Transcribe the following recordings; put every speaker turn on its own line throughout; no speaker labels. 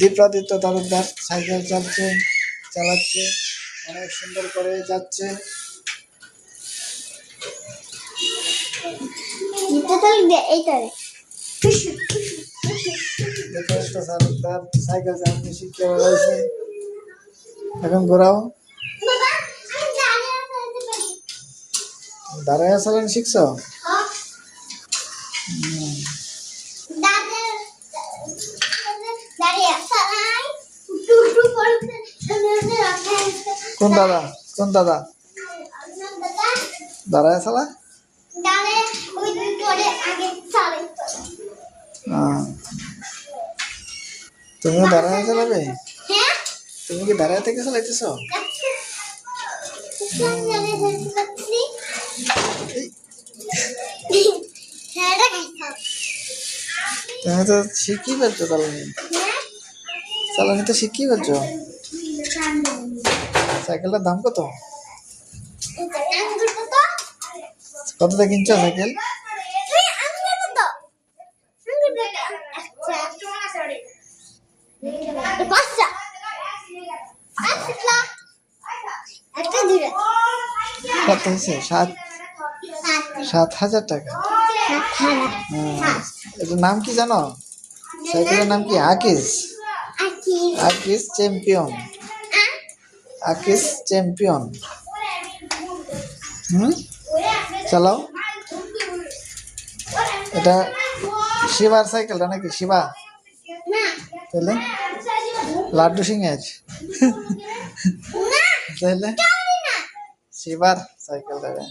দীপ্রাদিত্য Talukdar cycle চালাচ্ছে, অনেক সুন্দর করে যাচ্ছে। দীপ্রাদিত্য তালুকদার সাইকেল চালানো শিখতে রয়েছে। এখন ঘোরাও। দাঁড়ায় চালানো শিখছ? কোন দাদা? কোন দাদা? দাঁড়ায় চালা? তুমিও দাঁড়ায় চালাবে? তুমি কি দাঁড়ায় থেকে চালাইতেছ? তুমি তো শিখি ফেলছো চালানি। চালানি তো শিখি ফেলছো। সাইকেলটার দাম কত? কতটা কিনছো সাইকেল? কত হয়েছে? 7,000 টাকা। এটার নাম কি জানো? সাইকেলের নাম কি? আকিস চ্যাম্পিয়ন। চালাও। এটা শিবার সাইকেলটা নাকি? শিবা তাহলে লাড্ডু সিং এর তাহলে শিবার সাইকেল দেবে।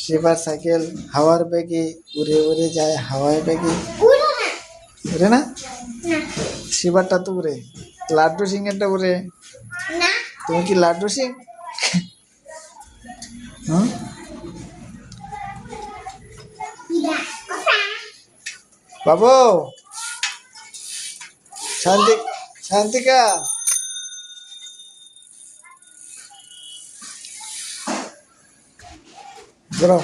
শিবার সাইকেল হাওয়ার বেগে উড়ে উড়ে যায়। হাওয়ার বেগে উড়ে না? শিবারটা তো উড়ে। লাড্ডু সিং এরটা উড়ে। তুমি কি লাড্ডু সিং? বাবু শান্তিকা বলো।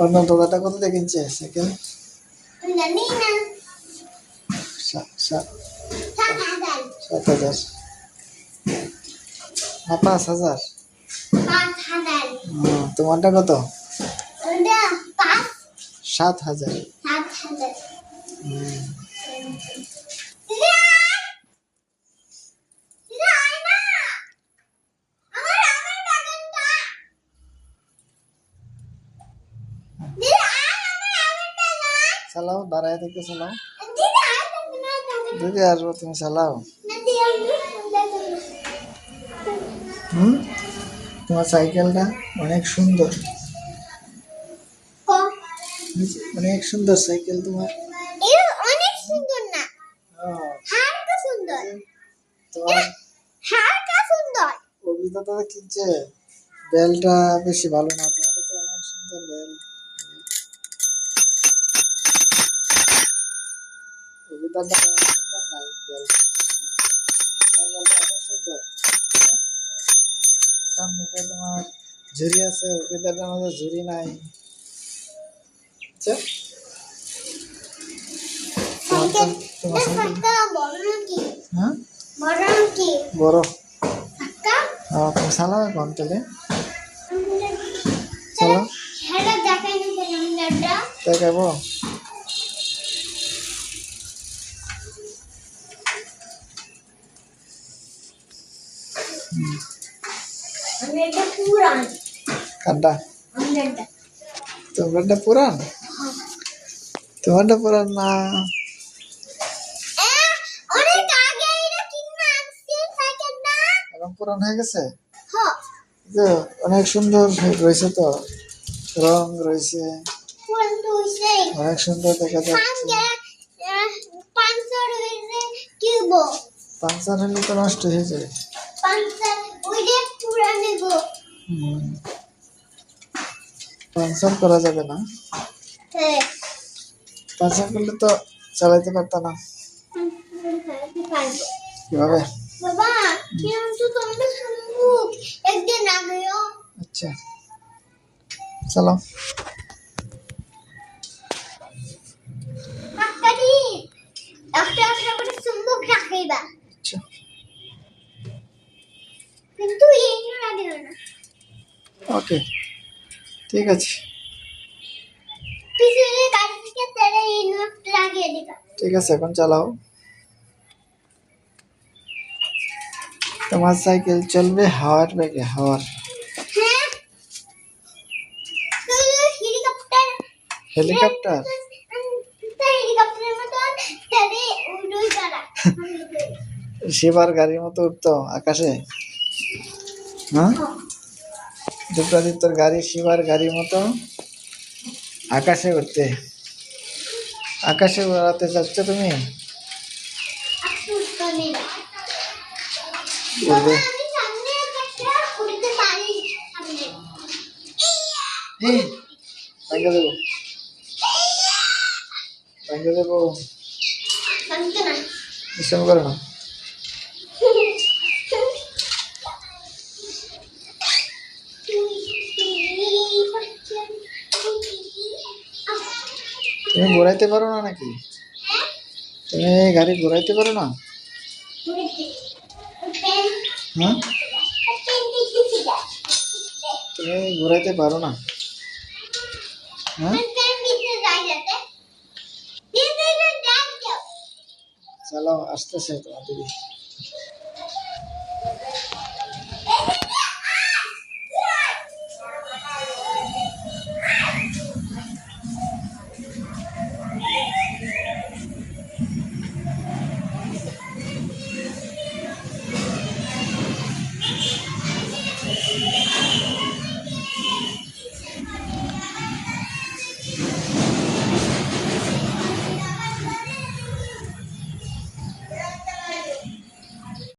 অন্য দাদাটা কত দিয়ে কিনছে সাইকেল? 7,000 না 5,000? তোমারটা কত? 7,000। চালাও, দাঁড়ায় থেকে চালাও। দিদি আসবো, তুমি চালাও। তোমার সাইকেলটা অনেক সুন্দর, অনেক সুন্দর সাইকেল তোমার। অনেক সুন্দর না, হালকা সুন্দর। তোমার হালকা সুন্দর। অভিজ্ঞতা কিনছে, বেলটা বেশি ভালো না। তোমার তো অনেক সুন্দর বেল। অভিজ্ঞতা সুন্দর নাই বেল। অনেক সুন্দর। সামনেতে তোমার ঝুড়ি আছে, অভিজ্ঞতার মধ্যে ঝুড়ি নাই। বড় তুমি চালাও এখন তাহলে। চালাও, দেখাবো। কাড্ডা তোমারটা পুরান, তোমারটা পুরান না। এখন পুরান হয়ে গেছে। অনেক সুন্দর রয়েছে তো, রং রয়েছে, অনেক সুন্দর দেখা যাচ্ছে। পাংচার হলে তো নষ্ট হয়ে যায়। পাংচার করা যাবে না। পাঁচা করলে তো চালাইতে পারত না। কিভাবে?
বাবা কিন্তু তোমরা সম্মুখ একদিন আগেও
আচ্ছা চলো।
কাকারি একটা একটা করে সম্মুখ রাখাইবা,
আচ্ছা
কিন্তু এই লাগে না।
ওকে ঠিক আছে।
পিছনে গাড়ি থেকে তেরে এই নোট লাগিয়ে দিবা।
ঠিক আছে এখন চালাও। তোমার সাইকেল চলবে হাওয়ার বেগে, হাওয়ার।
হ্যাঁ তো হেলিকপ্টার
হেলিকপ্টার
হেলিকপ্টারের মতো তেরে উড়ই করা।
শিবার গাড়ির মতো উঠতো আকাশে। হ্যাঁ বিপ্রদীপ্তর গাড়ি শিবার গাড়ির মতো আকাশে উঠতে, আকাশে উড়াতে চাচ্ছ তুমি?
বাবা
উড়বে।
আমি সামনে একটা উড়তে পারি সামনে।
ভেঙে দেবো, ভেঙে দেবো।
সামনে না
বিশ্রাম করো না। তুমি ঘোরাইতে পারো না নাকি? তুমি গাড়ি ঘোরাইতে পারো না? হ্যাঁ তুমি ঘোরাইতে পারো না? হ্যাঁ চলো আসতেছে তোমার দিদি।